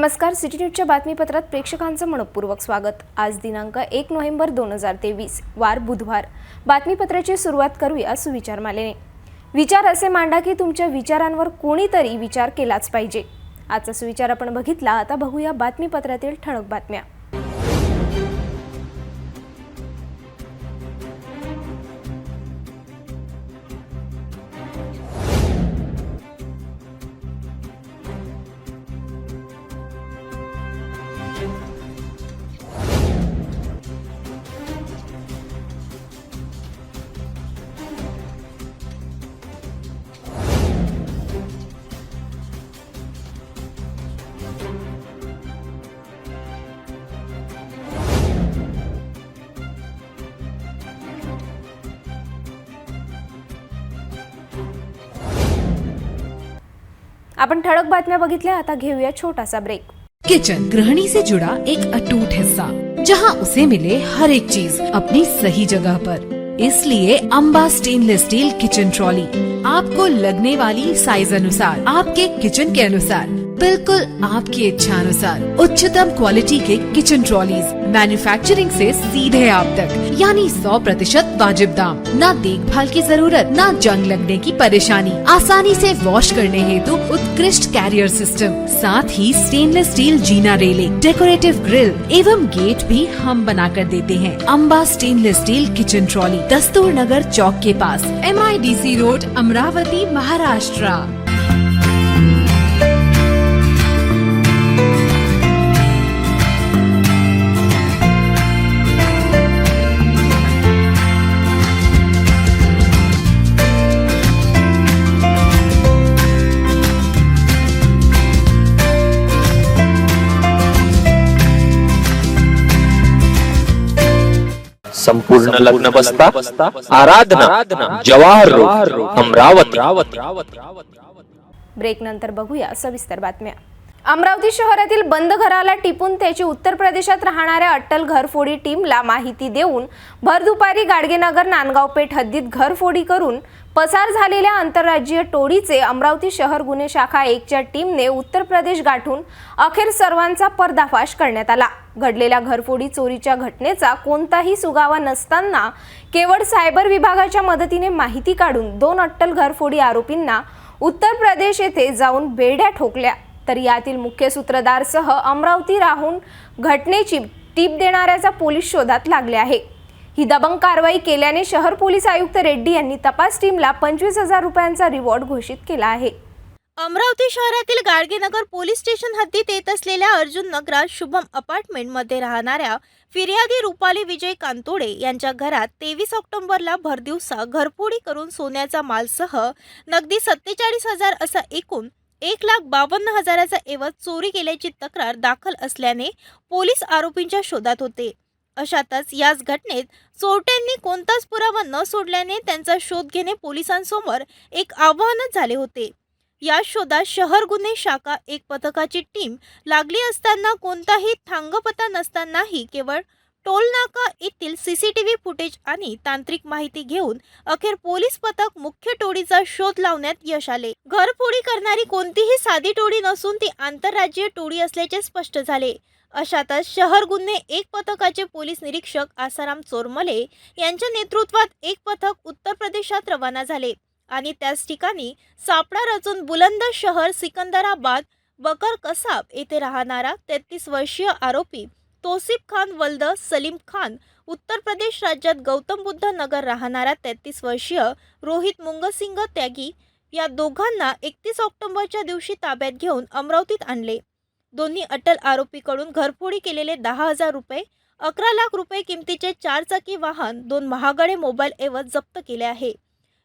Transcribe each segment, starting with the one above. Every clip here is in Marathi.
नमस्कार, सिटी न्यूजच्या बातमीपत्रात प्रेक्षकांचं मनपूर्वक स्वागत। आज दिनांक 1 नोव्हेंबर 2023 वार बुधवार। बातमीपत्राची सुरुवात करूया सुविचारमालेने। विचार असे मांडा की तुमच्या विचारांवर कोणीतरी विचार केलाच पाहिजे। आजचा सुविचार आपण बघितला, आता बघूया बातमीपत्रातील ठळक बातम्या। आपण ठळक बातम्या बघितल्या, आता घेऊया छोटासा ब्रेक। किचन गृहिणी से जुड़ा एक अटूट हिस्सा, जहां उसे मिले हर एक चीज अपनी सही जगह पर। इसलिए Amba stainless steel kitchen trolley आपको लगने वाली साइज अनुसार, आपके किचन के अनुसार, बिल्कुल आपकी इच्छा अनुसार उच्चतम क्वालिटी के किचन ट्रॉलीज मैन्युफैक्चरिंग से सीधे आप तक, यानी 100% वाजिब दाम, ना देखभाल की जरूरत, ना जंग लगने की परेशानी, आसानी से वॉश करने हेतु उत्कृष्ट कैरियर सिस्टम, साथ ही स्टेनलेस स्टील जीना रेलिंग, डेकोरेटिव ग्रिल एवं गेट भी हम बना कर देते हैं। Amba stainless steel kitchen trolley, Dastur Nagar Chowk के पास, MIDC रोड, अमरावती, महाराष्ट्र। संपूर्ण लग्न बसता आराधना जवाहर रोड अमरावती। ब्रेक नंतर बघूया सविस्तर बातम्या। अमरावती शहरातील बंद घराला टिपून त्याची उत्तर प्रदेशात राहणाऱ्या अट्टल घरफोडी टीमला माहिती देऊन भर दुपारी गाडगेनगर नांदगाव पेठ हद्दीत घरफोडी करून पसार झालेल्या आंतरराज्यीय टोळीचे अमरावती शहर गुन्हे शाखा 1 च्या टीमने उत्तर प्रदेश गाठून अखेर सर्वांचा पर्दाफाश करण्यात आला। घडलेल्या घरफोडी चोरीच्या घटनेचा कोणताही सुगावा नसताना केवळ सायबर विभागाच्या मदतीने माहिती काढून 2 अट्टल घरफोडी आरोपींना उत्तर प्रदेश येथे जाऊन बेड्या ठोकल्या, तर यातील मुख्य सूत्रधारसह अमरावती राहून घटनेची टीप देणाऱ्याचा पोलीस शोधात लागले आहे। ही दबंग कारवाई केल्याने शहर पोलीस आयुक्त रेड्डी यांनी तपास टीमला 25,000 रुपयांचा रिवॉर्ड घोषित केला आहे। अमरावती शहरातील गाडगेनगर पोलीस स्टेशन हद्दीत येत असलेल्या अर्जुन नगरात शुभम अपार्टमेंट मध्ये राहणाऱ्या फिर्यादी रुपाली विजय कांतोडे यांच्या घरात 23 ऑक्टोबरला भरदिवसा घरफोडी करून सोन्याचा मालसह नगदी 47,000 असा एकूण 1,52,000चा ऐवज चोरी केल्याची तक्रार दाखल असल्याने पोलीस आरोपींच्या शोधात होते। अशातच याच घटनेत चोरट्यांनी कोणताच पुरावा न सोडल्याने त्यांचा शोध घेणे पोलिसांसमोर एक आव्हानच झाले होते। या शोधात शहर गुन्हे शाखा 1 पथकाची टीम लागली असताना कोणताही थांगपत्ता नसतानाही केवळ टोलनाका येथील CCTV फुटेज आणि तांत्रिक माहिती घेऊन अखेर पोलीस पथक मुख्य टोळीचा शोध लावण्यात यश आले। घरफोडी करणारी कोणतीही साधी टोळी नसून ती आंतरराज्यीय टोळी असल्याचे स्पष्ट झाले। अशातच शहर गुन्हे 1 पथकाचे पोलीस निरीक्षक आसाराम चोरमले यांच्या नेतृत्वात 1 पथक उत्तर प्रदेशात रवाना झाले आणि त्याच ठिकाणी सापळा रचून बुलंद शहर सिकंदराबाद बकर कसाब येथे राहणारा 33 वर्षीय आरोपी तौसिफ खान वल्द सलीम खान, उत्तर प्रदेश राज्यात गौतम बुद्ध नगर राहणारा 33 वर्षीय रोहित मुंगसिंग त्यागी या दोघांना 31 ऑक्टोबरच्या दिवशी ताब्यात घेऊन अमरावतीत आणले। दोन्ही अट्टल आरोपीकडून घरफोडी केलेले 10,000 रुपये, 11 लाख रुपये किमतीचे 4 चाकी वाहन, 2 महागडे मोबाईल ऐवज जप्त केले आहे।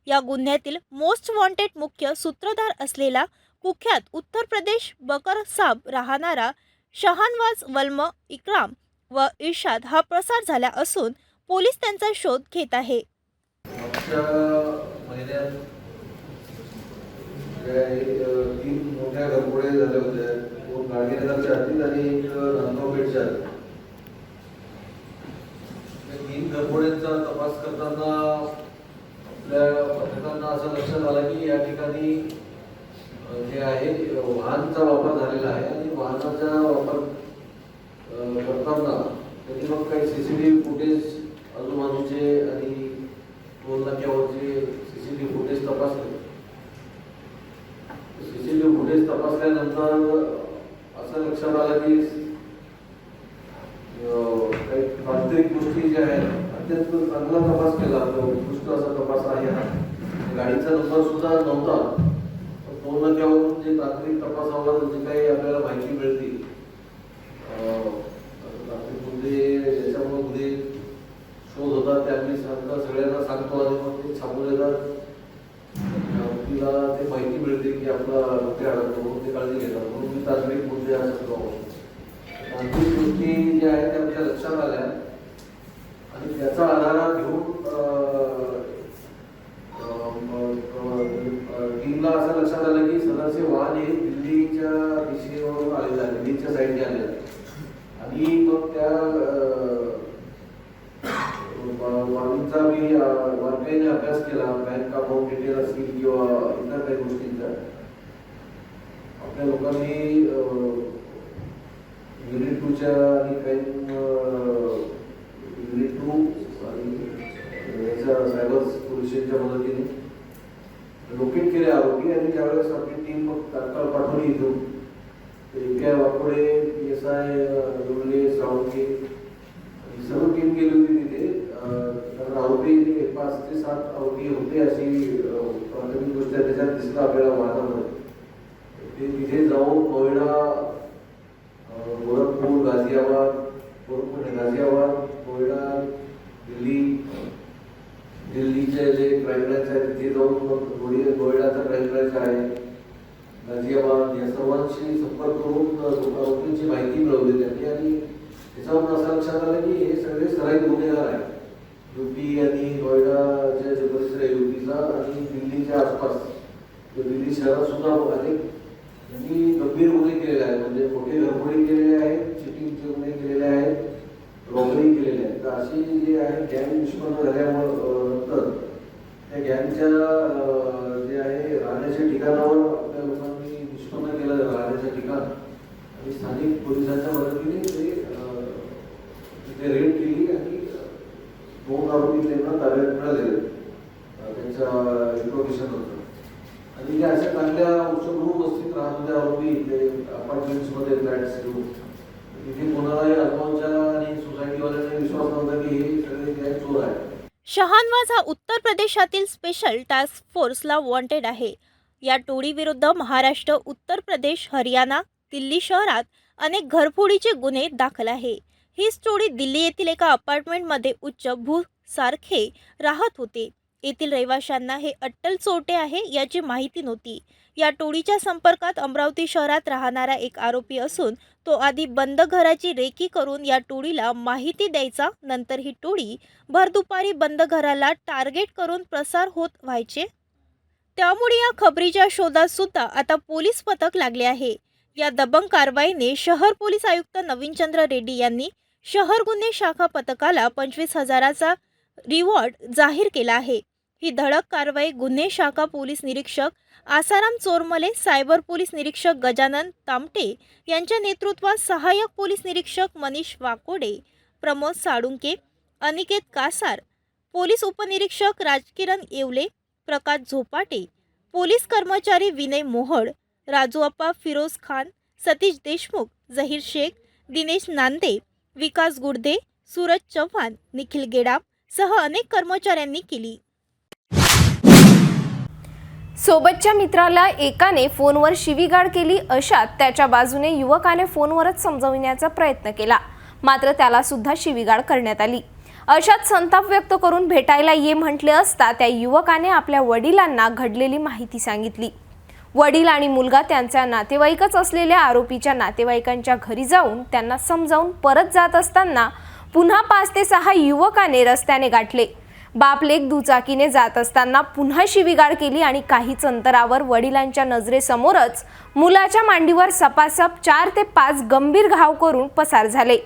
या गुन्ह्यातील मोस्ट वॉन्टेड मुख्य सूत्रधार असलेला कुख्यात उत्तर प्रदेश बकर साब राहणारा शहानवाज वल्म इक्राम व इर्शाद हा प्रसार झाला असून पोलीस त्यांचा शोध घेत आहे। मोठ्या घरफोड्या झाल्या होत्या, गाडगेनगरच्या हद्दीत आणि एक नांदगाव पेठच्या हद्दीत। 3 घरफोड्यांचा तपास करताना आपल्या पथकांना असं लक्षात आलं की या ठिकाणी जे आहे वाहनाचा वापर झालेला आहे आणि वाहनाचा वापर करताना त्यांनी मग काही CCTV फुटेज आजूबाजूचे आणि टोल नाक्यावरचे CCTV फुटेज तपासले. CCTV फुटेज तपासल्यानंतर असं लक्षात आलं की काही तांत्रिक गोष्टी ज्या आहेत अत्यंत चांगला तपास केला, उत्कृष्ट असा तपास आहे. गाडीचा नंबर सुद्धा नव्हता. टोल नाक्यावरून जे तांत्रिक तपासावर जे काही आपल्याला माहिती मिळते, तांत्रिक मुद्दे ज्याच्यामुळे मुद्दे शोध होतात ते आम्ही सगळ्यांना सांगतो आणि मग ते छापून येतात. तिला ते माहिती मिळते की आपला कुठे अडकतो म्हणून ते काळजी घेतात. म्हणून मी तांत्रिक मुद्दे असतो. तांत्रिक गोष्टी ज्या आहेत त्या आमच्या लक्षात आल्या आणि त्याचा आधार घेऊन टीमला असं लक्षात आलं की सदरचे वाहन हे दिल्लीच्या दिशेवरून आलेलं आहे, दिल्लीच्या साईडने आलेलं आहे. आणि मग त्या वाहनांचा मी बारकाईने अभ्यास केला. बँक अकाउंट डिटेल असतील किंवा इतर काही गोष्टींचा आपल्या लोकांनी युनिट 2च्या आणि काही युनिट 2 आणि याच्या सायबर पोलिसांच्या मदतीने लोकेट केले आरोपी. आणि त्यावेळेस आपली टीम मग तात्काळ पाठवली इथून. एका वाकोडे, PSI लोले, सावंगे ही सर्व टीम गेली होती तिथे. कारण आरोपी 5 ते 7 आरोपी होते अशी प्राथमिक गोष्ट त्याच्यात दिसलं आपल्याला वाहनामध्ये. ते तिथे जाऊन नोएडा, गोरखपूर, गाझियाबाद, नोएडा, दिल्लीचे जे क्राईम ब्रँच आहे तिथे जाऊन नोएडाचा क्राईम ब्रँच आहे, गाझियाबाद या सर्वांशी संपर्क करून आरोपींची माहिती मिळवली त्यांनी. आणि त्याच्यावरून असं लक्षात आलं की हे सगळे सराईत गुन्हेगार आहेत. UP आणि नोएडाच्या जे परिसर आहे UPचा आणि दिल्लीच्या आसपास, दिल्ली शहरात सुद्धा अनेक यांनी गंभीर गुन्हे केलेले आहेत. म्हणजे मोठे घरफोडी केलेले आहेत, चिटिंगचे गुन्हे केलेले आहेत, रॉबरी केलेले आहेत. तर अशी जी आहे गँग निष्पन्न झाल्यानंतर त्या गँगच्या जे आहे राहण्याच्या ठिकाणावर आपल्या लोकांनी निष्पन्न केलं राहण्याचं ठिकाण. आणि स्थानिक पोलिसांच्या मदतीने तिथे रेड केली आणि 2 आरोपी त्यांना ताब्यात मिळाले त्यांच्या इन्फॉर्मेशन होतं. आणि जे अशा चांगल्या उच्चभ्रू वस्तीत राहत होते आरोपी, ते अपार्टमेंट्समध्ये फ्लॅट्स घेऊन, तिथे कोणालाही आजूबाजूच्या आणि सोसायटीवाल्यांना विश्वास नव्हता की हे सगळे गँग चोर आहेत. शहानवाज हा उत्तर प्रदेशातील स्पेशल टास्क फोर्सला वॉन्टेड आहे. या टोळीविरुद्ध महाराष्ट्र, उत्तर प्रदेश, हरियाणा, दिल्ली शहरात अनेक घरफोडीचे गुन्हे दाखल आहे. ही टोळी दिल्ली येथील एका अपार्टमेंटमध्ये उच्च भूसारखे राहत होते. येथील रहिवाशांना हे अट्टल चोरटे आहे याची माहिती नव्हती. या टोळीच्या संपर्कात अमरावती शहरात राहणारा एक आरोपी असून तो आधी बंद घराची रेकी करून या टोळीला माहिती द्यायचा. नंतर ही टोळी भर दुपारी बंद घराला टार्गेट करून प्रसार होत व्हायचे. त्यामुळे या खबरीच्या शोधात सुद्धा आता पोलीस पथक लागले आहे. या दबंग कारवाईने शहर पोलीस आयुक्त नवीनचंद्र रेड्डी यांनी शहर गुन्हे शाखा पथकाला 25,000चा रिवॉर्ड जाहीर केला आहे. ही धडक कारवाई गुन्हे शाखा पोलीस निरीक्षक आसाराम चोरमले, सायबर पोलीस निरीक्षक गजानन तामटे यांच्या नेतृत्वात सहाय्यक पोलीस निरीक्षक मनीष वाकोडे, प्रमोद साळुंके, अनिकेत कासार, पोलीस उपनिरीक्षक राजकिरण येवले, प्रकाश झोपाटे, पोलीस कर्मचारी विनय मोहड, राजूअप्पा फिरोज खान, सतीश देशमुख, जहीर शेख, दिनेश नांदे, विकास गुडदे, सूरज चव्हाण, निखिल गेडाम सह अनेक कर्मचाऱ्यांनी केली. सोबतच्या मित्राला एकाने फोनवर शिवीगाळ केली. अशात त्याच्या बाजूने युवकाने फोनवरच समजविण्याचा प्रयत्न केला, मात्र त्याला सुद्धा शिवीगाळ करण्यात आली. अशात संताप व्यक्त करून भेटायला ये म्हटले असता त्या युवकाने आपल्या वडिलांना घडलेली माहिती सांगितली. वडील आणि मुलगा त्यांच्या नातेवाईकच असलेल्या आरोपीच्या नातेवाईकांच्या घरी जाऊन त्यांना समजावून परत जात असताना पुन्हा 5 ते 6 युवकाने रस्त्याने गाठले. बाप लेक दुचाकीने जात असताना पुन्हा शिवीगाळ केली आणि काहीच अंतरावर वडिलांच्या नजरेसमोरच मुलाच्या मांडीवर सपासप 4 ते 5 गंभीर घाव करून पसार झाले.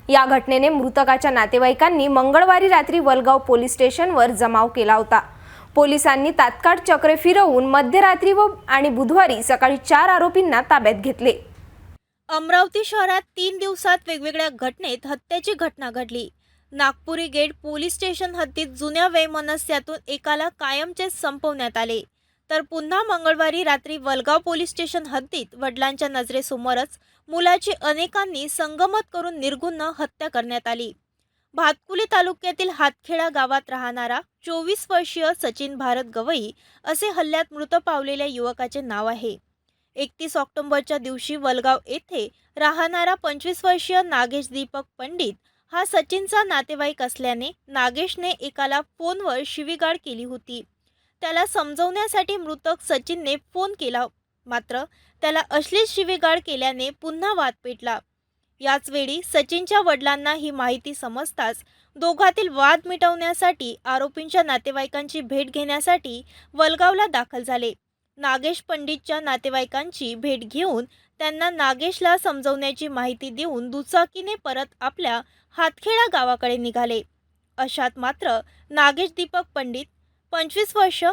या घटनेने मृतकाच्या नातेवाईकांनी मंगळवारी रात्री वलगाव पोलीस स्टेशनवर जमाव केला होता. पोलिसांनी तात्काळ चक्रे फिरवून मध्यरात्री आणि बुधवारी सकाळी 4 आरोपींना ताब्यात घेतले. अमरावती शहरात 3 दिवसात वेगवेगळ्या घटनेत हत्येची घटना घडली. नागपुरी गेट पोलीस स्टेशन हद्दीत जुन्या वैमनस्यातून एकाला कायमचे संपवण्यात आले. तर पुन्हा मंगळवारी रात्री वलगाव पोलीस स्टेशन हद्दीत वडिलांच्या नजरेसमोरच मुलाची अनेकांनी संगमत करून निर्गुन्न हत्या करण्यात आली. भातकुली तालुक्यातील हातखेडा गावात राहणारा 24 वर्षीय सचिन भारत गवई असे हल्ल्यात मृत पावलेल्या युवकाचे नाव आहे. 31 ऑक्टोबरच्या दिवशी वलगाव येथे राहणारा 25 वर्षीय नागेश दीपक पंडित हा सचिनचा नातेवाईक असल्याने नागेशने एकाला फोनवर शिवीगाळ केली होती. त्याला समजवण्यासाठी मृतक सचिनने फोन केला, मात्र त्याला अश्लील शिवीगाळ केल्याने पुन्हा वाद पेटला. याचवेळी सचिनच्या वडिलांना ही माहिती समजताच दोघातील वाद मिटवण्यासाठी आरोपींच्या नातेवाईकांची भेट घेण्यासाठी वलगावला दाखल झाले. नागेश पंडितच्या नातेवाईकांची भेट घेऊन त्यांना नागेशला समजवण्याची माहिती देऊन दुचाकीने परत आपल्या हातखेडा गावाकडे निघाले. अशात मात्र नागेश दीपक पंडित 25 वर्ष,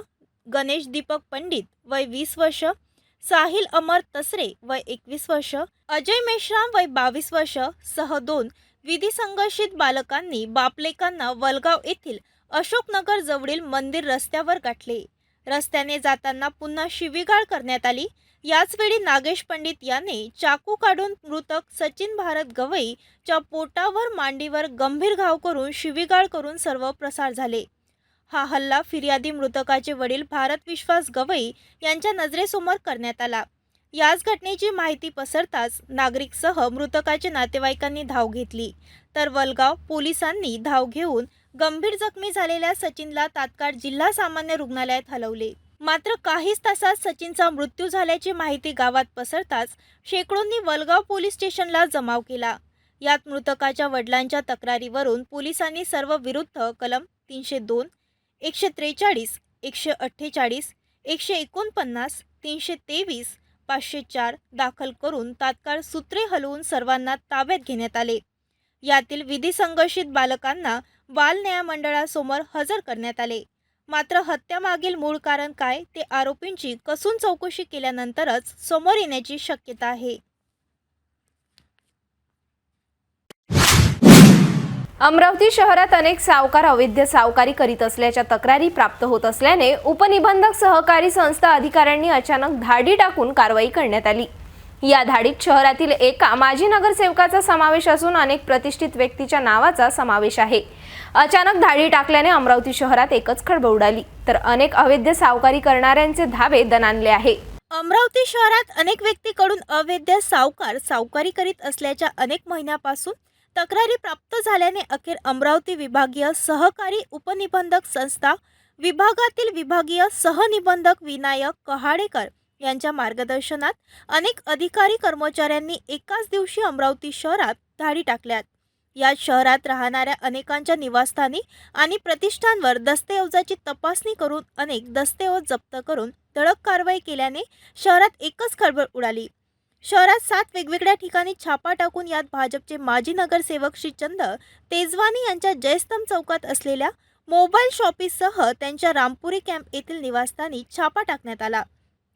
गणेश दीपक पंडित वय 20 वर्ष, साहिल अमर तसरे वय 21 वर्ष, अजय मेश्राम वय 22 वर्ष सह 2 विधी संघर्षित बालकांनी बापलेकांना वलगाव येथील अशोकनगर जवळील मंदिर रस्त्यावर गाठले. रस्त्याने जाताना पुन्हा शिवीगाळ करण्यात आली. याचवेळी नागेश पंडित याने चाकू काढून मृतक सचिन भारत गवई च्या पोटावर मांडीवर गंभीर घाव करून शिवीगाळ करून सर्व प्रसार झाले. हा हल्ला फिर्यादी मृतकाचे वडील भारत विश्वास गवई यांच्या नजरेसमोर करण्यात आला. याच घटनेची माहिती पसरताच नागरिकसह मृतकाच्या नातेवाईकांनी धाव घेतली. तर वलगाव पोलिसांनी धाव घेऊन गंभीर जखमी झालेल्या सचिनला तात्काळ जिल्हा सामान्य रुग्णालयात हलवले. मात्र काहीच तासात सचिनचा मृत्यू झाल्याची माहिती गावात पसरताच शेकडोंनी वलगाव पोलीस स्टेशनला जमाव केला. यात मृतकाच्या वडिलांच्या तक्रारीवरून पोलिसांनी सर्व विरुद्ध कलम 302, 143, 148, 149, 323, 504 दाखल करून तात्काळ सूत्रे हलवून सर्वांना ताब्यात घेण्यात आले. यातील विधी संघर्षित बालकांना बाल न्याय मंडळासमोर हजर करण्यात आले. मात्र हत्यामागील मूळ कारण काय ते आरोपींची कसून चौकशी केल्यानंतरच समोर येण्याची शक्यता आहे. अमरावती शहरात अनेक सावकार अवैध सावकारी करीत असल्याच्या तक्रारी प्राप्त होत असल्याने उपनिबंधक सहकारी संस्था अधिकाऱ्यांनी अचानक धाडी टाकून कारवाई करण्यात आली. या धाडीत शहरातील एका माजी नगरसेवकाचा समावेश असून अनेक प्रतिष्ठित व्यक्तीच्या नावाचा समावेश आहे. अचानक धाडी टाकल्याने अमरावती शहरात एकच खळबळ उडाली, तर अनेक अवैध सावकारी करणाऱ्यांचे धाबे दणाणले आहे. अमरावती शहरात अनेक व्यक्तीकडून अवैध सावकारी करीत असल्याच्या अनेक महिन्यापासून तक्रारी प्राप्त झाल्याने अखेर अमरावती विभागीय सहकारी उपनिबंधक संस्था विभागातील विभागीय सहनिबंधक विनायक कहाडेकर यांच्या मार्गदर्शनात अनेक अधिकारी कर्मचाऱ्यांनी एकाच दिवशी अमरावती शहरात धाडी टाकल्यात. यात शहरात राहणाऱ्या अनेकांच्या निवासस्थानी आणि प्रतिष्ठानवर दस्तऐवजाची तपासणी करून अनेक दस्तऐवज जप्त करून धडक कारवाई केल्याने शहरात एकच खळबळ उडाली. शहरात 7 वेगवेगळ्या ठिकाणी छापा टाकून यात भाजपचे माजी नगरसेवक श्री चंद तेजवानी यांच्या जयस्तंभ चौकात असलेल्या मोबाईल शॉपीसह त्यांच्या रामपुरी कॅम्प येथील निवासस्थानी छापा टाकण्यात आला.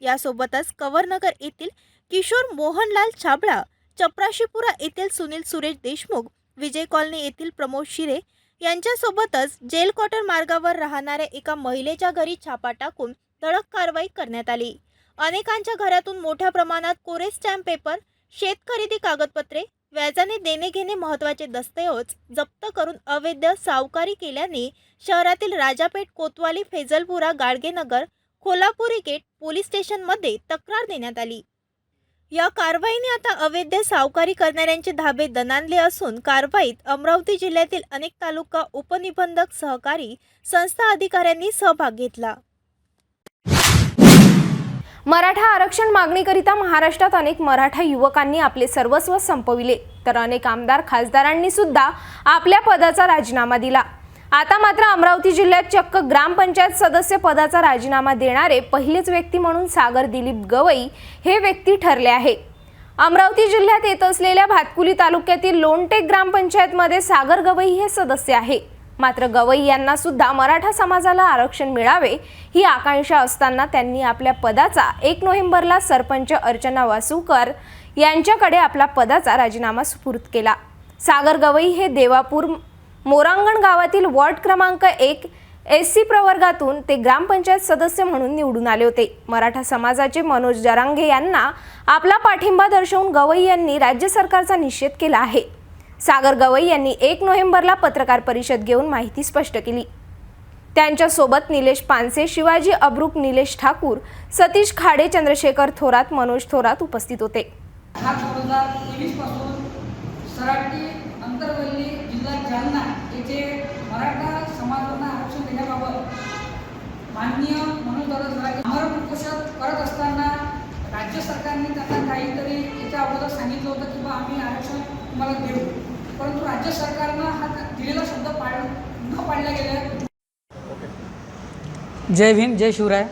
यासोबतच कवरनगर येथील किशोर मोहनलाल छाबळा, चपराशीपुरा येथील सुनील सुरेश देशमुख, विजय कॉलनी येथील प्रमोद शिरे यांच्यासोबतच जेल क्वार्टर मार्गावर राहणाऱ्या एका महिलेच्या घरी छापा टाकून धडक कारवाई करण्यात आली. अनेकांच्या घरातून मोठ्या प्रमाणात कोरे स्टॅम्प पेपर, शेत खरेदी कागदपत्रे, व्याजाने देणे घेणे महत्त्वाचे दस्तऐवज जप्त करून अवैध सावकारी केल्याने शहरातील राजापेठ, कोतवाली, फैजलपुरा, गाडगेनगर, कोल्हापुरी गेट पोलीस स्टेशनमध्ये तक्रार देण्यात आली. या कारवाईने आता अवैध सावकारी करणाऱ्यांचे धाबे दणाणले असून कारवाईत अमरावती जिल्ह्यातील अनेक तालुका उपनिबंधक सहकारी संस्था अधिकाऱ्यांनी सहभाग घेतला. मराठा आरक्षण मागणीकरिता महाराष्ट्रात अनेक मराठा युवकांनी आपले सर्वस्व संपविले, तर अनेक आमदार खासदारांनी सुद्धा आपल्या पदाचा राजीनामा दिला. आता मात्र अमरावती जिल्ह्यात चक्क ग्रामपंचायत सदस्य पदाचा राजीनामा देणारे पहिलेच व्यक्ती म्हणून सागर दिलीप गवई हे व्यक्ती ठरले आहे. अमरावती जिल्ह्यात येत असलेल्या भातकुली तालुक्यातील लोणटेक ग्रामपंचायतमध्ये सागर गवई हे सदस्य आहे. मात्र गवई यांना सुद्धा मराठा समाजाला आरक्षण मिळावे ही आकांक्षा असताना त्यांनी आपल्या पदाचा 1 नोव्हेंबरला सरपंच अर्चना वासुकर यांच्याकडे आपला पदाचा राजीनामा सुपूर्द केला। सागर गवई हे देवापूर मोरांगण गावातील वॉर्ड क्रमांक 1 SC प्रवर्गातून ते ग्रामपंचायत सदस्य म्हणून निवडून आले होते। मराठा समाजाचे मनोज जरांगे यांना आपला पाठिंबा दर्शवून गवई यांनी राज्य सरकारचा निषेध केला आहे। सागर गवई यांनी 1 नोव्हेंबरला पत्रकार परिषद घेऊन माहिती स्पष्ट केली। त्यांच्या सोबत निलेश पानसे, शिवाजी अब्रुक, निलेश ठाकूर, सतीश खाडे, चंद्रशेखर थोरात, मनोज थोरात उपस्थित होते। 2023 पासून सराटी अंतरवल्ली जिल्हा जालना येथे मराठा समाजाला आरक्षण देण्याबाबत माननीय मनोजदादा जरांगे आमरण उपोषण करत असताना राज्य सरकारने त्यांना काहीतरी याच्या अगोदर सांगितलं होतं की आम्ही आरक्षण तुम्हाला देऊ, परंतु राज्य सरकारनं हा दिलेला शब्द न पाळला गेला। जय भीम, जय शिवराय।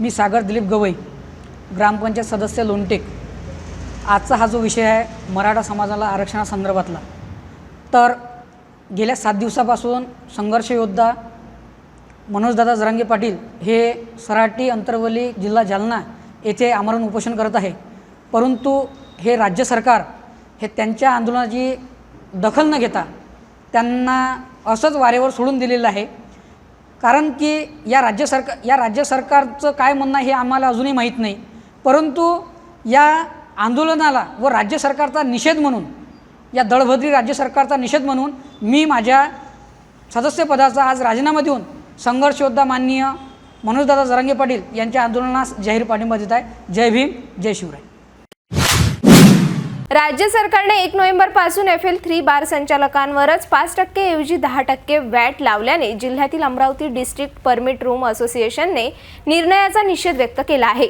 मी सागर दिलीप गवई, ग्रामपंचायत सदस्य लोणटेक। आजचा हा जो विषय आहे मराठा समाजाला आरक्षणासंदर्भातला, तर गेल्या 7 दिवसापासून संघर्ष योद्धा मनोजदादा जरांगे पाटील हे सराटी अंतरवली जिल्हा जालना येथे आमरण उपोषण करत आहे। परंतु हे राज्य सरकार हे त्यांच्या आंदोलनाची दखल न घेता त्यांना असंच वारेवर सोडून दिलेलं आहे। कारण की या राज्य सरकारचं काय म्हणणं हे आम्हाला अजूनही माहीत नाही, परंतु या आंदोलनाला व राज्य सरकारचा निषेध म्हणून, या दळभद्री राज्य सरकारचा निषेध म्हणून मी माझ्या सदस्यपदाचा आज राजीनामा देऊन संघर्ष योद्धा माननीय मनोजदादा जरांगे पाटील यांच्या आंदोलनास जाहीर पाठिंबा देत आहे। जय भीम, जय शिवराय। राज्य सरकारने 1 नोव्हेंबर पासून FL3 बार संचालकांवरच 5% ऐवजी 10% वॅट लावल्याने जिल्ह्यातील अमरावती डिस्ट्रिक्ट परमिट रूम असोसिएशनने निर्णयाचा निषेध व्यक्त केला आहे।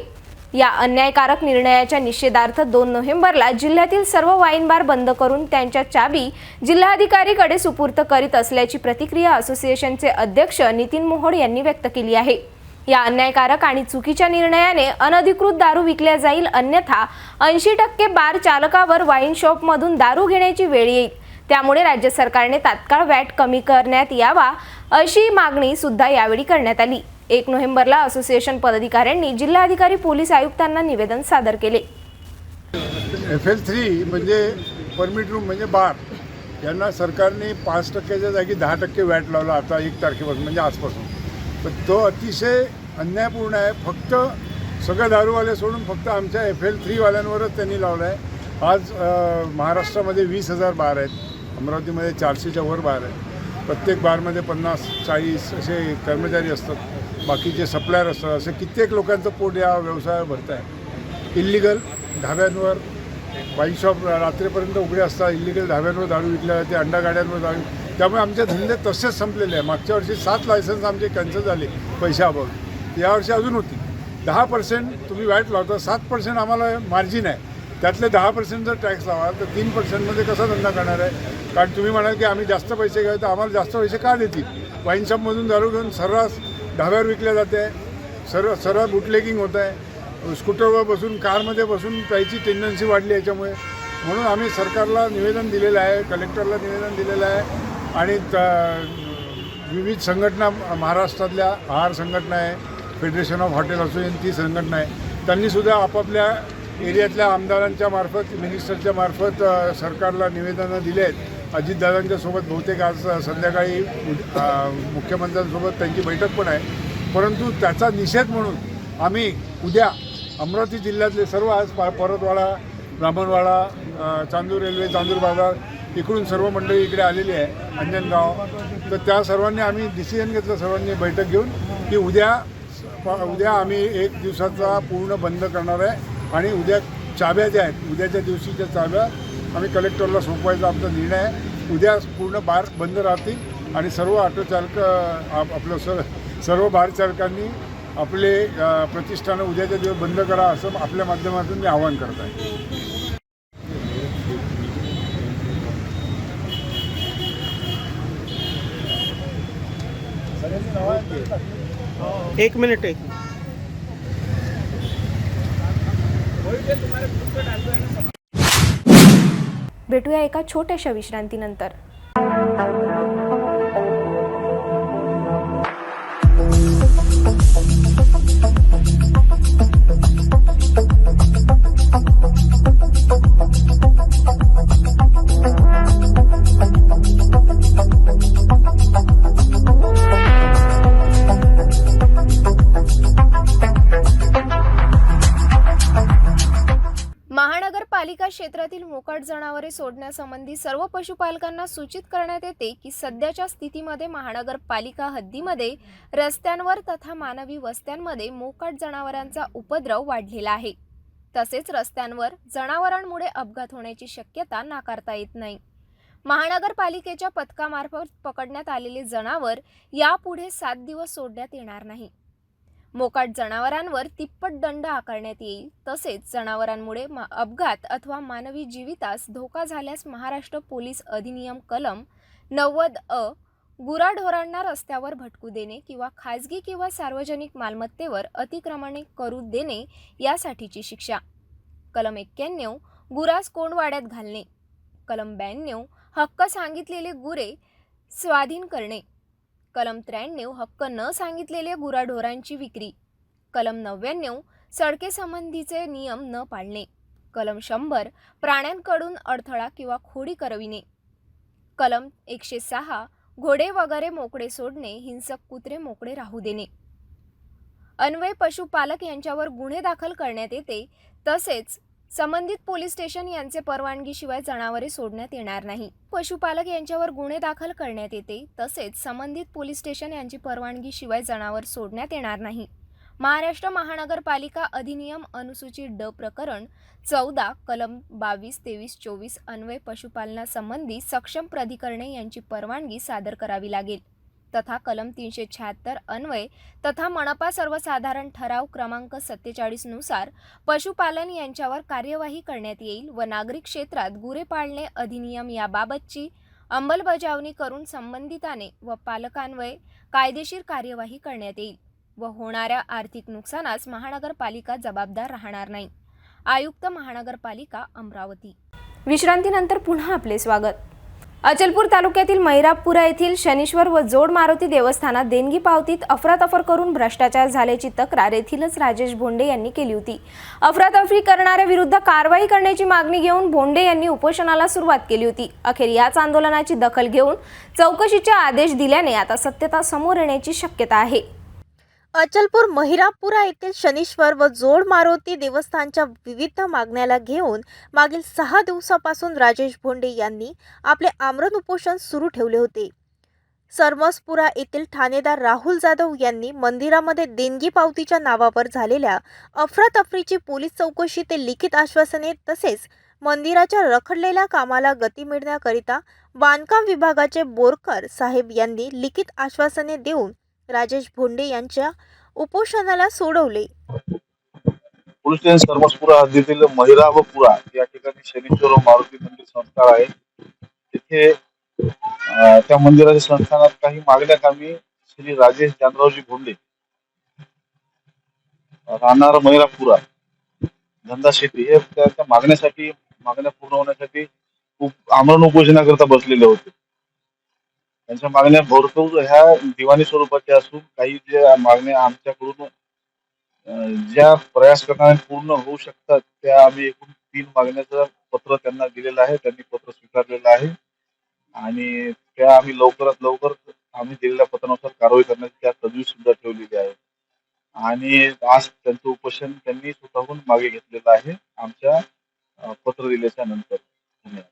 या अन्यायकारक निर्णयाच्या निषेधार्थ 2 नोव्हेंबरला जिल्ह्यातील सर्व वाईन बार बंद करून त्यांच्या चाबी जिल्हाधिकारीकडे सुपूर्द करीत असल्याची प्रतिक्रिया असोसिएशनचे अध्यक्ष नितीन मोहोड यांनी व्यक्त केली आहे। या अन्यायकारक आणि चुकीच्या निर्णयाने अनधिकृत दारू विकल्या जाईल, अन्यथा 80% बार चालकावर वाईन शॉपमधून दारू घेण्याची वेळ येईल। त्यामुळे राज्य सरकारने तात्काळ वॅट कमी करण्यात यावा अशी मागणी सुद्धा यावेळी करण्यात आली। 1 नोव्हेंबरला असोसिएशन पदाधिकाऱ्यांनी जिल्हाधिकारी पोलीस आयुक्तांना निवेदन सादर केले। FL3 म्हणजे परमिट रूम म्हणजे बार, यांना सरकारने 5%च्या जागी 10% वॅट लावला आता 1 तारखेपासून म्हणजे आजपासून। तर तो अतिशय अन्यायपूर्ण आहे। फक्त सगळे दारूवाले सोडून फक्त आमच्या FL3 वाल्यांवरच त्यांनी लावला आहे। आज महाराष्ट्रामध्ये 20,000 बार आहेत, अमरावतीमध्ये 400च्या वर बार आहेत। प्रत्येक बारमध्ये 50-40 असे कर्मचारी असतात, बाकीचे सप्लायर असतात। असे कित्येक लोकांचं पोट या व्यवसायावर भरत आहे। इल्लिगल ढाब्यांवर वाईन शॉप रात्रीपर्यंत उघडे असतात, इल्लिगल ढाब्यांवर दारू विकल्या जाते, अंडा गाड्यांवर दारू, त्यामुळे आमचे धंदे तसेच संपलेले आहे। मागच्या वर्षी 7 लायसन्स आमचे कॅन्सल झाले पैशाअभावी, यावर्षी अजून होती। 10% तुम्ही वॅट लावता, 7% आम्हाला मार्जिन आहे, त्यातले 10% जर टॅक्स लावा तर 3%मध्ये कसा धंदा करणार आहे? कारण तुम्ही म्हणाल की आम्ही जास्त पैसे घ्यावे, तर आम्हाला जास्त पैसे का देतील? वाईन शॉपमधून दारू घेऊन सर्रास ढाब्यावर विकल्या जाते, सर्व बुटलेगिंग होत आहे, स्कूटरवर बसून कारमध्ये बसून प्यायची टेंडन्सी वाढली याच्यामुळे। म्हणून आम्ही सरकारला निवेदन दिलेलं आहे, कलेक्टरला निवेदन दिलेलं आहे आणि विविध संघटना महाराष्ट्रातल्या आहार संघटना आहे, फेडरेशन ऑफ हॉटेल असोसिएशन ती संघटना आहे, त्यांनीसुद्धा आपापल्या एरियातल्या आमदारांच्या मार्फत, मिनिस्टरच्या मार्फत सरकारला निवेदनं दिले आहेत। अजितदादांच्या सोबत बहुतेक आज संध्याकाळी मुख्यमंत्र्यांसोबत त्यांची बैठक पण आहे। परंतु त्याचा निषेध म्हणून आम्ही उद्या अमरावती जिल्ह्यातले सर्व आज परतवाडा, ब्राह्मणवाडा, चांदूर रेल्वे, चांदूर बाजार इकडून सर्व मंडळी इकडे आलेली आहे, अंजनगाव, तर त्या सर्वांनी आम्ही डिसिजन घेतलं, सर्वांनी बैठक घेऊन की उद्या आम्ही 1 दिवसाचा पूर्ण बंद करणार आहे आणि उद्या चाव्या ज्या आहेत, उद्याच्या दिवशीच्या चाव्या आम्ही कलेक्टरला सोपवायचा आमचा निर्णय आहे। उद्या पूर्ण बार बंद राहतील आणि सर्व ऑटो चालक आपलं सर्व बार चालकांनी आपले प्रतिष्ठानं उद्याच्या दिवस बंद करा असं आपल्या माध्यमातून मी आवाहन करत आहे। एक मिनिट भेटूया एका छोट्याशा विश्रांतीनंतर। क्षेत्रातील मोकाट जनावरे सोडण्यासंबंधी सर्व पशुपालकांना सूचित करण्यात येते की सध्याच्या स्थितीमध्ये महानगरपालिका हद्दीमध्ये रस्त्यांवर तथा मानवी वस्त्यांमध्ये मोकाट जनावरांचा उपद्रव वाढलेला आहे. तसेच रस्त्यांवर जनावरांमुळे अपघात होण्याची शक्यता नाकारता येत नाही. महानगरपालिकेच्या पथकामार्फत पकडण्यात आलेले जनावर यापुढे 7 दिवस सोडण्यात येणार नाही. मोकाट जनावरांवर तिप्पट दंड आकारण्यात येईल. तसेच जनावरांमुळे अपघात अथवा मानवी जीवितास धोका झाल्यास महाराष्ट्र पोलीस अधिनियम कलम 90 गुराढोरांना रस्त्यावर भटकू देणे किंवा खाजगी किंवा सार्वजनिक मालमत्तेवर अतिक्रमणे करू देणे यासाठीची शिक्षा. कलम 91 गुरास कोंडवाड्यात घालणे. कलम 92 हक्क सांगितलेले गुरे स्वाधीन करणे. कलम 93 हक्क न सांगितलेले गुराढोरांची विक्री. कलम 99 सडकेसंबंधीचे नियम न पाळणे. कलम 100 प्राण्यांकडून अडथळा किंवा खोडी करविणे. कलम 106 घोडे वगैरे मोकळे सोडणे, हिंसक कुत्रे मोकळे राहू देणे. अन्वय पशुपालक यांच्यावर गुन्हे दाखल करण्यात येते. तसेच संबंधित पोलीस स्टेशन यांचे परवानगीशिवाय जनावरे सोडण्यात येणार नाही. पशुपालक यांच्यावर गुन्हे दाखल करण्यात येते. तसेच संबंधित पोलीस स्टेशन यांची परवानगीशिवाय जनावर सोडण्यात येणार नाही. महाराष्ट्र महानगरपालिका अधिनियम अनुसूची ड प्रकरण 14 कलम 22, 23, 24 अन्वय पशुपालनासंबंधी सक्षम प्राधिकरणे यांची परवानगी सादर करावी लागेल. तथा कलम 376 अन्वय तथा मनपा सर्वसाधारण ठराव क्रमांक 47 नुसार पशुपालन यांच्यावर कार्यवाही करण्यात येईल व नागरिक क्षेत्रात गुरे पाळणे अधिनियम याबाबतची अंमलबजावणी करून संबंधिताने व पालकांवर कायदेशीर कार्यवाही करण्यात येईल व होणाऱ्या आर्थिक नुकसानास महानगरपालिका जबाबदार राहणार नाही. आयुक्त महानगरपालिका अमरावती. विश्रांतीनंतर पुन्हा आपले स्वागत. अचलपूर तालुक्यातील मैरापुरा येथील शनीश्वर व जोड मारुती देवस्थानात देणगी पावतीत अफरातफर करून भ्रष्टाचार झाल्याची तक्रार येथीलच राजेश भोंडे यांनी केली होती. अफरातफरी करणाऱ्या विरुद्ध कारवाई करण्याची मागणी घेऊन भोंडे यांनी उपोषणाला सुरुवात केली होती. अखेर याच आंदोलनाची दखल घेऊन चौकशीचे आदेश दिल्याने आता सत्यता समोर येण्याची शक्यता आहे. अचलपूर महिरापुरा येथील शनीश्वर व जोड मारुती देवस्थानच्या विविध मागण्याला घेऊन मागील 6 दिवसापासून राजेश भोंडे यांनी आपले आमरण उपोषण सुरू ठेवले होते. सरमसपुरा येथील ठाणेदार राहुल जाधव यांनी मंदिरामध्ये देणगी पावतीच्या नावावर झालेल्या अफरातफरीची पोलीस चौकशी ते लिखित आश्वासने तसेच मंदिराच्या रखडलेल्या कामाला गती मिळण्याकरिता बांधकाम विभागाचे बोरकर साहेब यांनी लिखित आश्वासने देऊन राजेश भोंडे यांच्या उपोषणाला सोडवले. पोलीस स्टेशन सरमसपुरा हद्दीतील महिरा व पुरा या ठिकाणी शनीश्वर व मारुती मंदिर संस्था आहे. तिथे त्या मंदिराच्या संस्थानात काही मागण्या कामी श्री राजेश जानरावजी भोंडे राहणार महिरापुरा धंदा शेती हे त्या मागण्या पूर्ण होण्यासाठी आमरण उपोषणाकरता बसलेले होते. त्यांच्या मागण्या भरपूर ह्या दिवाणी स्वरूपाच्या असून काही ज्या मागण्या आमच्याकडून ज्या प्रयास करणारे पूर्ण होऊ शकतात त्या आम्ही एकूण 3 मागण्याचं पत्र त्यांना दिलेलं आहे. त्यांनी पत्र स्वीकारलेलं आहे आणि त्या आम्ही लवकरात लवकर आम्ही दिलेल्या पत्रानुसार कारवाई करण्याची त्या तजवीज सुद्धा ठेवलेली आहे आणि आज त्यांचं उपोषण त्यांनी स्वतःहून मागे घेतलेलं आहे आमच्या पत्र दिल्याच्या नंतर. धन्यवाद.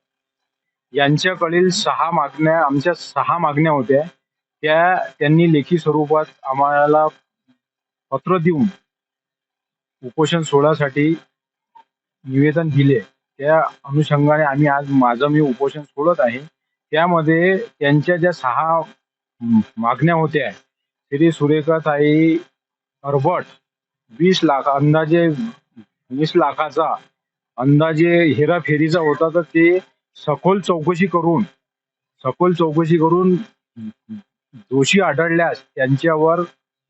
यांच्याकडील 6 मागण्या आमच्या 6 मागण्या होत्या. त्यांनी लेखी स्वरूपात आम्हाला पत्र देऊन उपोषण सोडासाठी निवेदन दिले. त्या अनुषंगाने आम्ही आज मी उपोषण सोडत आहे. त्यामध्ये त्यांच्या ज्या 6 मागण्या होत्या श्री सुरेखाताई अरबट 20 लाख अंदाजे 20 लाखाचा अंदाजे हेराफेरीचा होता. तर ते सखोल चौकशी करून दोषी आढळल्यास त्यांच्यावर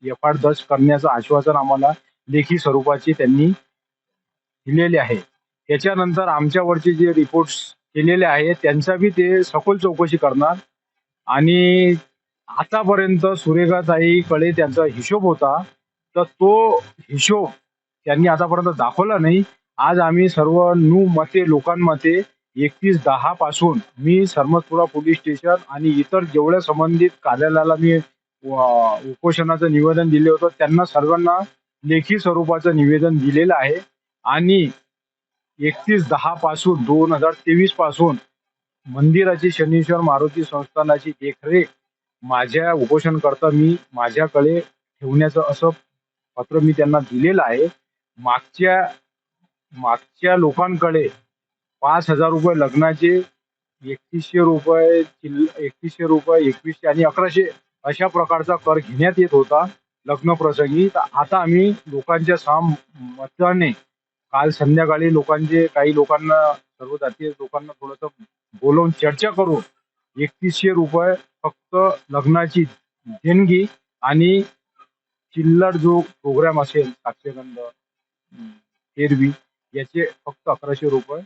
एफआयआर दर्ज करण्याचं आश्वासन आम्हाला लेखी स्वरूपाचे त्यांनी दिलेले आहे. त्याच्यानंतर आमच्यावरचे जे रिपोर्ट्स केलेले आहेत त्यांचा बी ते सखोल चौकशी करणार आणि आतापर्यंत सुरेखाताईकडे त्यांचा हिशोब होता तर तो हिशोब त्यांनी आतापर्यंत दाखवला नाही. आज आम्ही सर्व लोकांमध्ये 31/10 पासून मी सरमसपुरा पोलीस स्टेशन आणि इतर जेवढ्या संबंधित कार्यालयाला मी उपोषणाचं निवेदन दिले होतं त्यांना सर्वांना लेखी स्वरूपाचं निवेदन दिलेलं आहे आणि 31/10 पासून 2023 पासून मंदिराची शनीश्वर मारुती संस्थानाची देखरेख माझ्या उपोषणकर्ता मी माझ्याकडे ठेवण्याचं असं पत्र मी त्यांना दिलेलं आहे. मागच्या लोकांकडे 5,000 रुपये लग्नाचे, 3100 रुपये 2100 आणि 1100 अशा प्रकारचा कर घेण्यात येत होता लग्न प्रसंगी. तर आता आम्ही लोकांच्या सहमताने काल संध्याकाळी काही लोकांना, सर्व जातीय लोकांना थोडंसं बोलवून चर्चा करून 3100 रुपये फक्त लग्नाची देणगी आणि चिल्लर जो प्रोग्राम असेल साक्षगंध, एरवी याचे फक्त 1100 रुपये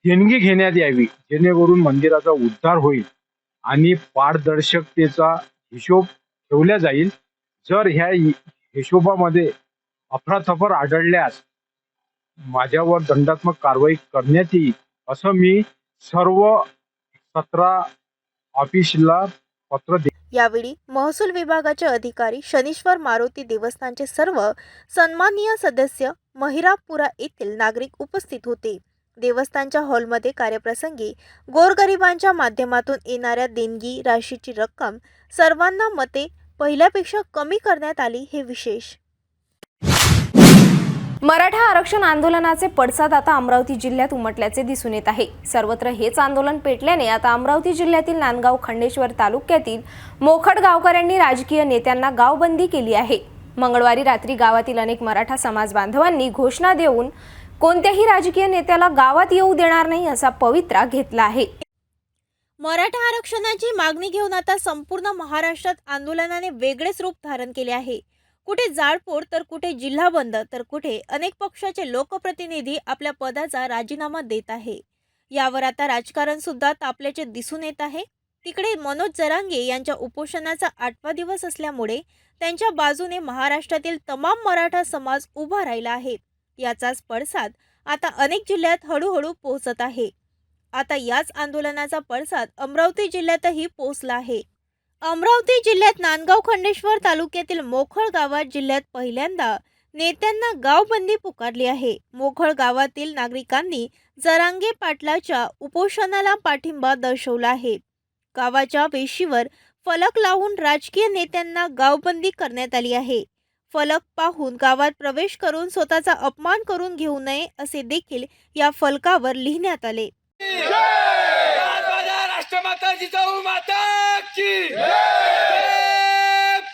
देणगी घेण्यात यावी, जेणेकरून मंदिराचा उद्धार होईल आणि पारदर्शकतेचा हिशोब ठेवला जाईल. जर ह्या हिशोबामध्ये अफरातफर आढळल्यास माझ्यावर दंडात्मक कारवाई करण्यात येईल, असं मी सर्व 17 ऑफिसला पत्र यावेळी महसूल विभागाचे अधिकारी, शनीश्वर मारुती देवस्थानचे सर्व सन्माननीय सदस्य, महिरापुरा येथील नागरिक उपस्थित होते. देवस्थानच्या हॉलमध्ये कार्यप्रसंगी गोरगरिबांच्या माध्यमातून येणाऱ्या देणगी राशीची रक्कम सर्वांना मते पहिल्यापेक्षा कमी करण्यात आली हे विशेष. मराठा आरक्षण आंदोलनाचे पडसाद आता अमरावती जिल्ह्यात उमटल्याचे दिसून येत आहे. सर्वत्र हेच आंदोलन पेटल्याने आता अमरावती जिल्ह्यातील नांदगाव खंडेश्वर तालुक्यातील मोखड गावकऱ्यांनी राजकीय नेत्यांना गावबंदी केली आहे. मंगळवारी रात्री गावातील अनेक मराठा समाज बांधवांनी घोषणा देऊन कोणत्याही राजकीय नेत्याला गावात येऊ देणार नाही असा पवित्रा घेतला आहे. मराठा आरक्षणाची मागणी घेऊन आता संपूर्ण महाराष्ट्रात आंदोलनाने वेगळेच रूप धारण केले आहे. कुठे जाळपोळ तर कुठे जिल्हा बंद तर कुठे अनेक पक्षाचे लोकप्रतिनिधी आपल्या पदाचा राजीनामा देत आहे. यावर आता राजकारण सुद्धा तापल्याचे दिसून येत आहे. तिकडे मनोज जरांगे यांच्या उपोषणाचा 8वा दिवस असल्यामुळे त्यांच्या बाजूने महाराष्ट्रातील तमाम मराठा समाज उभा राहिला आहे. याचाच पडसाद आता अनेक जिल्ह्यात हळूहळू पोहोचत आहे. आता याच आंदोलनाचा पडसाद अमरावती जिल्ह्यातही पोहोचला आहे. अमरावती जिल्ह्यात नांदगाव खंडेश्वर तालुक्यातील मोखळ गावात जिल्ह्यात पहिल्यांदा नेत्यांना गावबंदी पुकारली आहे. मोखळ गावातील नागरिकांनी जरांगे पाटलाच्या उपोषणाला पाठिंबा दर्शवला आहे. गावाच्या वेशीवर फलक लावून राजकीय नेत्यांना गावबंदी करण्यात आली आहे. फलक पाहून गावात प्रवेश करून स्वतःचा अपमान करून घेऊ नये असे देखील या फलकावर लिहिण्यात आले. राष्ट्रमाता जिजाऊ माता की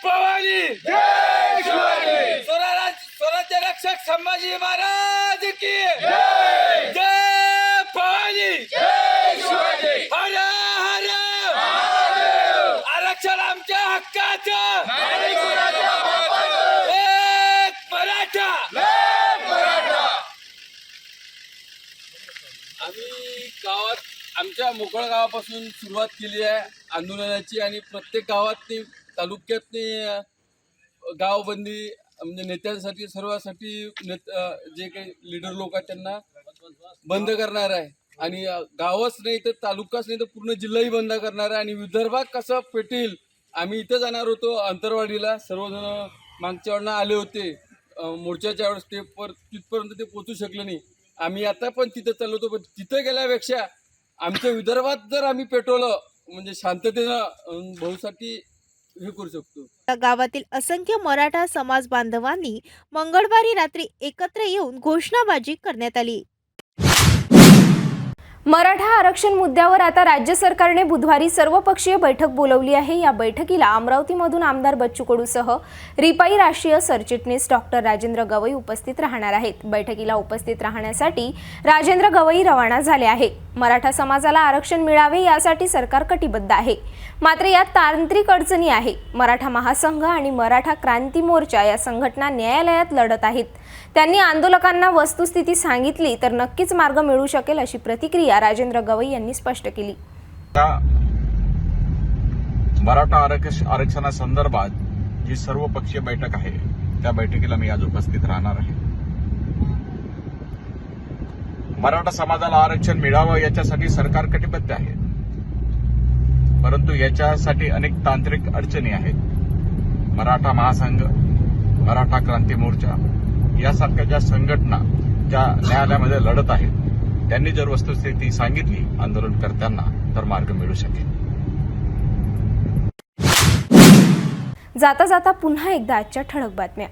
भवानी, स्वराज्य रक्षक संभाजी महाराज की जय भवानी, हर हर आरक्षण आमच्या हक्काचं, एक मराठा. आम्ही गावात आमच्या मोकळ गावापासून सुरुवात केली आहे आंदोलनाची आणि प्रत्येक गावातनी तालुक्यातनी गावबंदी म्हणजे नेत्यांसाठी सर्वांसाठी जे काही लीडर लोक आहेत त्यांना बंद करणार आहे आणि गावच नाही तर तालुकाच नाही तर पूर्ण जिल्हाही बंद करणार आहे. आणि विदर्भात कसं पेटेल आम्ही इथं जाणार होतो अंतरवाडीला, सर्वजण मागच्या वेळेला आले होते मोर्चाच्या वेळेस, तिथपर्यंत ते पोहोचू शकले नाही. आम्ही आता पण तिथं चाललो होतो, पण तिथं गेल्यापेक्षा आमच्या विदर्भात जर आम्ही पेटवलं म्हणजे शांततेनं भाऊसाठी हे करू शकतो. गावातील असंख्य मराठा समाज बांधवांनी मंगळवारी रात्री एकत्र येऊन घोषणाबाजी करण्यात आली. मराठा आरक्षण मुद्द्यावर आता राज्य सरकारने बुधवारी सर्वपक्षीय बैठक बोलवली आहे. या बैठकीला अमरावतीमधून आमदार बच्चू कडूसह रिपाई राष्ट्रीय सरचिटणीस डॉक्टर राजेंद्र गवई उपस्थित राहणार आहेत. बैठकीला उपस्थित राहण्यासाठी राजेंद्र गवई रवाना झाले आहे. मराठा समाजाला आरक्षण मिळावे यासाठी सरकार कटिबद्ध आहे. मात्र यात तांत्रिक अडचणी आहे. मराठा महासंघ आणि मराठा क्रांती मोर्चा या संघटना न्यायालयात लढत आहेत. त्यांनी आंदोलकांना वस्तुस्थिती सांगितली तर नक्कीच मार्ग मिळू शकेल अशी प्रतिक्रिया राजेंद्र गवई यांनी स्पष्ट केली. मराठा आरक्षणासंदर्भात जी सर्वपक्षीय बैठक आहे त्या बैठकीला मी आज उपस्थित राहणार आहे. मराठा समाजाला आरक्षण मिळावं याच्यासाठी सरकार कटिबद्ध आहे, परंतु याच्यासाठी अनेक तांत्रिक अडचणी आहेत. मराठा महासंघ, मराठा क्रांती मोर्चा यासारख्या ज्या संघटना ज्या न्यायालयामध्ये लढत आहेत त्यांनी जर वस्तुस्थिती सांगितली आंदोलनकर्त्यांना तर मार्ग मिळू शकेल. जाता जाता पुन्हा एकदा आजच्या ठळक बातम्या.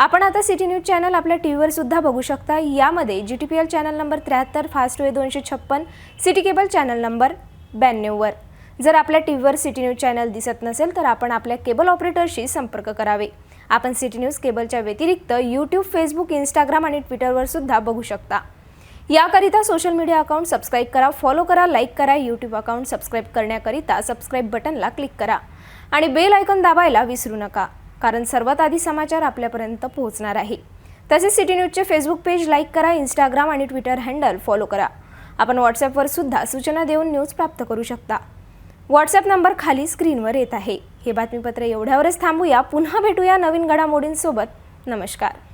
आपण आता सिटी न्यूज चॅनल आपल्या टीव्हीवर सुद्धा बघू शकता. यामध्ये GTPL channel number 73, fast way 256, city cable channel number 92 वर. जर आपल्या टीव्हीवर सिटी न्यूज चॅनल दिसत नसेल तर आपण आपल्या केबल ऑपरेटरशी संपर्क करावे. आपण सिटी न्यूज केबलच्या व्यतिरिक्त यूट्यूब, फेसबुक, इंस्टाग्राम आणि ट्विटरवर सुद्धा बघू शकता. याकरिता सोशल मीडिया अकाउंट सबस्क्राईब करा, फॉलो करा, लाईक करा. यूट्यूब अकाउंट सबस्क्राईब करण्याकरिता सबस्क्राईब बटनला क्लिक करा आणि बेल आयकॉन दाबायला विसरू नका, कारण सर्वात आधी समाचार आपल्यापर्यंत पोहोचणार आहे. तसेच सिटी न्यूजचे फेसबुक पेज लाईक करा, इंस्टाग्राम आणि ट्विटर हँडल फॉलो करा. आपण व्हॉट्सॲपवर सुद्धा सूचना देऊन न्यूज प्राप्त करू शकता. व्हॉट्सॲप नंबर खाली स्क्रीनवर येत आहे. हे बातमीपत्र एवढ्यावरच थांबूया. पुन्हा भेटूया नवीन घडामोडींसोबत. नमस्कार.